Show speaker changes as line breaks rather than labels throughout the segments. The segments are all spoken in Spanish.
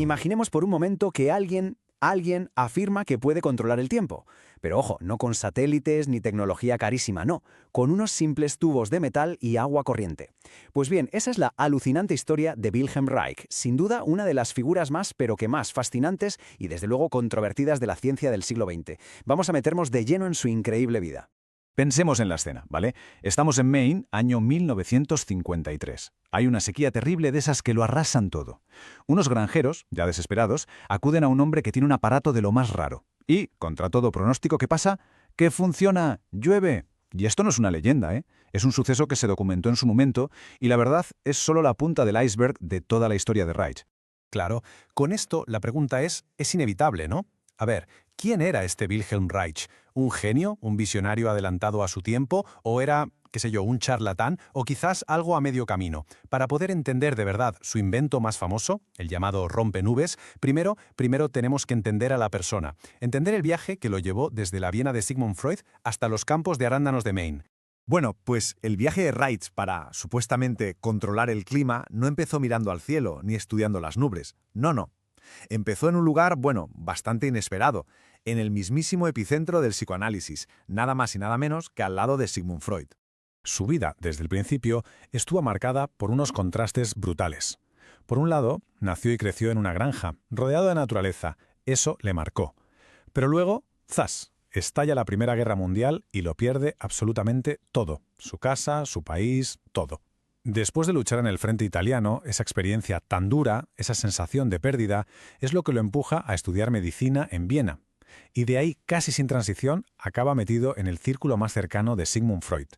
Imaginemos por un momento que alguien afirma que puede controlar el tiempo. Pero ojo, no con satélites ni tecnología carísima, no, con unos simples tubos de metal y agua corriente. Pues bien, esa es la alucinante historia de Wilhelm Reich, sin duda una de las figuras más, pero que más fascinantes y desde luego controvertidas de la ciencia del siglo XX. Vamos a meternos de lleno en su increíble vida.
Pensemos en la escena, ¿vale? Estamos en Maine, año 1953. Hay una sequía terrible de esas que lo arrasan todo. Unos granjeros, ya desesperados, acuden a un hombre que tiene un aparato de lo más raro. Y, contra todo pronóstico, ¿qué pasa? ¡Que funciona! ¡Llueve! Y esto no es una leyenda, ¿eh? Es un suceso que se documentó en su momento y la verdad es solo la punta del iceberg de toda la historia de Reich.
Claro, con esto la pregunta es inevitable, ¿no? A ver, ¿quién era este Wilhelm Reich? ¿Un genio? ¿Un visionario adelantado a su tiempo? ¿O era, qué sé yo, un charlatán? ¿O quizás algo a medio camino? Para poder entender de verdad su invento más famoso, el llamado rompenubes, primero tenemos que entender a la persona. Entender el viaje que lo llevó desde la Viena de Sigmund Freud hasta los campos de arándanos de Maine.
Bueno, pues el viaje de Reich para, supuestamente, controlar el clima no empezó mirando al cielo ni estudiando las nubes. No. Empezó en un lugar, bastante inesperado, en el mismísimo epicentro del psicoanálisis, nada más y nada menos que al lado de Sigmund Freud.
Su vida, desde el principio, estuvo marcada por unos contrastes brutales. Por un lado, nació y creció en una granja, rodeado de naturaleza. Eso le marcó. Pero luego, ¡zas!, estalla la Primera Guerra Mundial y lo pierde absolutamente todo. Su casa, su país, todo. Después de luchar en el frente italiano, esa experiencia tan dura, esa sensación de pérdida, es lo que lo empuja a estudiar medicina en Viena. Y de ahí, casi sin transición, acaba metido en el círculo más cercano de Sigmund Freud.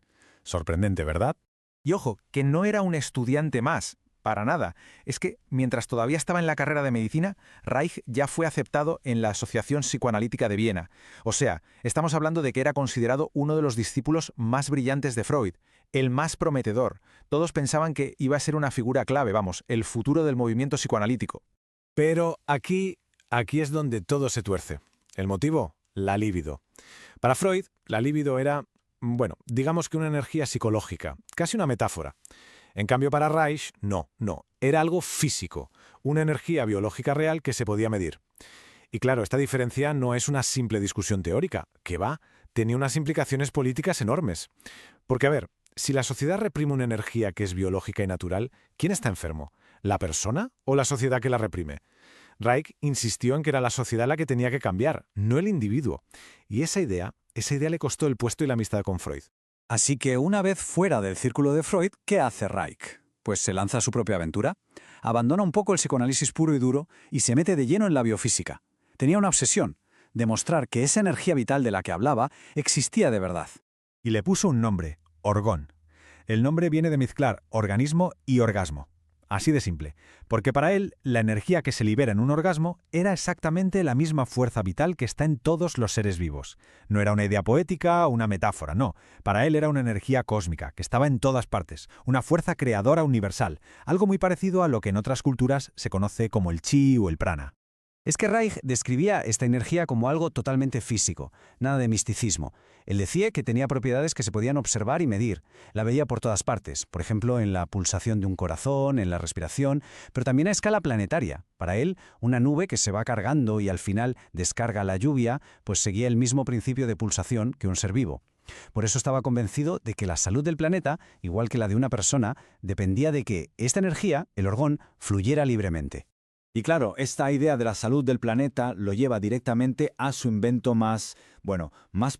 Sorprendente, ¿verdad?
Y ojo, que no era un estudiante más, para nada. Es que, mientras todavía estaba en la carrera de medicina, Reich ya fue aceptado en la Asociación Psicoanalítica de Viena. O sea, estamos hablando de que era considerado uno de los discípulos más brillantes de Freud, el más prometedor. Todos pensaban que iba a ser una figura clave, el futuro del movimiento psicoanalítico.
Pero aquí es donde todo se tuerce. ¿El motivo? La libido. Para Freud, la libido era, digamos que una energía psicológica, casi una metáfora. En cambio, para Reich, no. Era algo físico, una energía biológica real que se podía medir. Y claro, esta diferencia no es una simple discusión teórica, que tenía unas implicaciones políticas enormes. Porque, a ver, si la sociedad reprime una energía que es biológica y natural, ¿quién está enfermo? ¿La persona o la sociedad que la reprime? Reich insistió en que era la sociedad la que tenía que cambiar, no el individuo. Y esa idea le costó el puesto y la amistad con Freud.
Así que una vez fuera del círculo de Freud, ¿qué hace Reich? Pues se lanza a su propia aventura, abandona un poco el psicoanálisis puro y duro y se mete de lleno en la biofísica. Tenía una obsesión, demostrar que esa energía vital de la que hablaba existía de verdad.
Y le puso un nombre, orgón. El nombre viene de mezclar organismo y orgasmo. Así de simple, porque para él la energía que se libera en un orgasmo era exactamente la misma fuerza vital que está en todos los seres vivos. No era una idea poética o una metáfora, no. Para él era una energía cósmica, que estaba en todas partes, una fuerza creadora universal, algo muy parecido a lo que en otras culturas se conoce como el chi o el prana.
Es que Reich describía esta energía como algo totalmente físico, nada de misticismo. Él decía que tenía propiedades que se podían observar y medir. La veía por todas partes, por ejemplo, en la pulsación de un corazón, en la respiración, pero también a escala planetaria. Para él, una nube que se va cargando y al final descarga la lluvia, pues seguía el mismo principio de pulsación que un ser vivo. Por eso estaba convencido de que la salud del planeta, igual que la de una persona, dependía de que esta energía, el orgón, fluyera libremente.
Y claro, esta idea de la salud del planeta lo lleva directamente a su invento más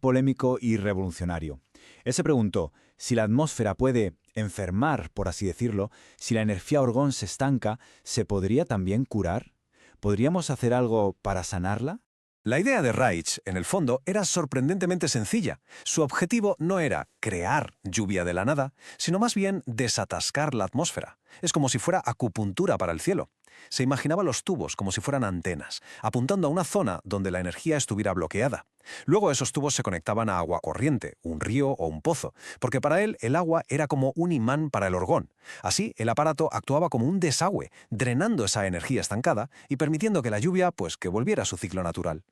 polémico y revolucionario. Él se preguntó, si la atmósfera puede enfermar, por así decirlo, si la energía orgón se estanca, ¿se podría también curar? ¿Podríamos hacer algo para sanarla?
La idea de Reich, en el fondo, era sorprendentemente sencilla. Su objetivo no era crear lluvia de la nada, sino más bien desatascar la atmósfera. Es como si fuera acupuntura para el cielo. Se imaginaba los tubos como si fueran antenas, apuntando a una zona donde la energía estuviera bloqueada. Luego esos tubos se conectaban a agua corriente, un río o un pozo, porque para él el agua era como un imán para el orgón. Así, el aparato actuaba como un desagüe, drenando esa energía estancada y permitiendo que la lluvia, que volviera a su ciclo natural.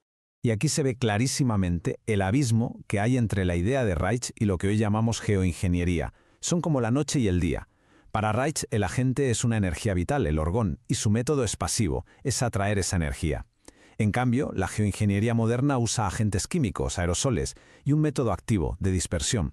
Y aquí se ve clarísimamente el abismo que hay entre la idea de Reich y lo que hoy llamamos geoingeniería. Son como la noche y el día.
Para Reich, el agente es una energía vital, el orgón, y su método es pasivo, es atraer esa energía. En cambio, la geoingeniería moderna usa agentes químicos, aerosoles, y un método activo, de dispersión.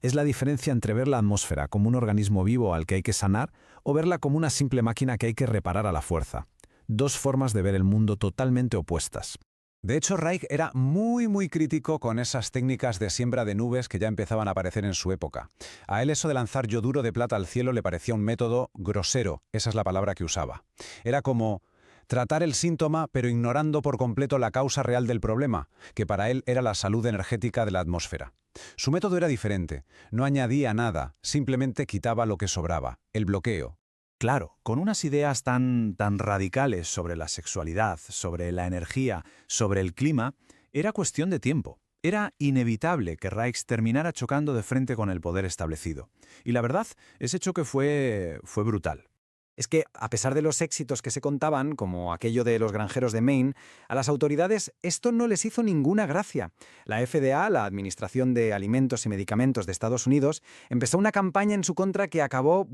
Es la diferencia entre ver la atmósfera como un organismo vivo al que hay que sanar o verla como una simple máquina que hay que reparar a la fuerza. Dos formas de ver el mundo totalmente opuestas.
De hecho, Reich era muy crítico con esas técnicas de siembra de nubes que ya empezaban a aparecer en su época. A él eso de lanzar yoduro de plata al cielo le parecía un método grosero, esa es la palabra que usaba. Era como tratar el síntoma pero ignorando por completo la causa real del problema, que para él era la salud energética de la atmósfera. Su método era diferente, no añadía nada, simplemente quitaba lo que sobraba, el bloqueo.
Claro, con unas ideas tan radicales sobre la sexualidad, sobre la energía, sobre el clima, era cuestión de tiempo. Era inevitable que Reich terminara chocando de frente con el poder establecido. Y la verdad, ese choque fue brutal.
Es que, a pesar de los éxitos que se contaban, como aquello de los granjeros de Maine, a las autoridades esto no les hizo ninguna gracia. La FDA, la Administración de Alimentos y Medicamentos de Estados Unidos, empezó una campaña en su contra que acabó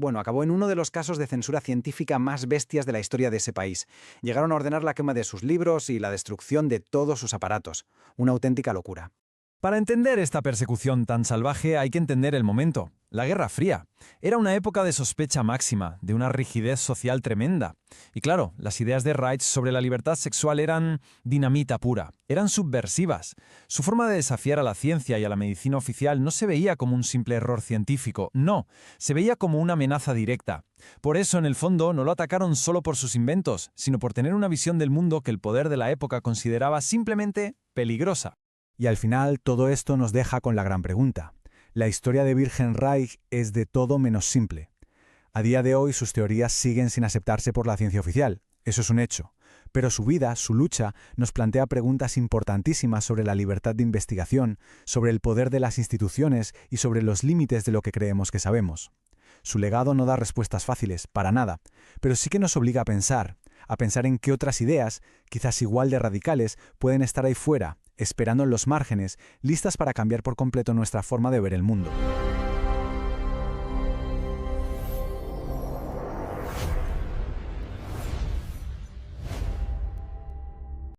en uno de los casos de censura científica más bestias de la historia de ese país. Llegaron a ordenar la quema de sus libros y la destrucción de todos sus aparatos. Una auténtica locura.
Para entender esta persecución tan salvaje hay que entender el momento. La Guerra Fría. Era una época de sospecha máxima, de una rigidez social tremenda. Y claro, las ideas de Reich sobre la libertad sexual eran dinamita pura, eran subversivas. Su forma de desafiar a la ciencia y a la medicina oficial no se veía como un simple error científico, no, se veía como una amenaza directa. Por eso, en el fondo, no lo atacaron solo por sus inventos, sino por tener una visión del mundo que el poder de la época consideraba simplemente peligrosa.
Y al final todo esto nos deja con la gran pregunta. La historia de Wilhelm Reich es de todo menos simple. A día de hoy sus teorías siguen sin aceptarse por la ciencia oficial, eso es un hecho. Pero su vida, su lucha, nos plantea preguntas importantísimas sobre la libertad de investigación, sobre el poder de las instituciones y sobre los límites de lo que creemos que sabemos. Su legado no da respuestas fáciles, para nada, pero sí que nos obliga a pensar en qué otras ideas, quizás igual de radicales, pueden estar ahí fuera, esperando en los márgenes, listas para cambiar por completo nuestra forma de ver el mundo.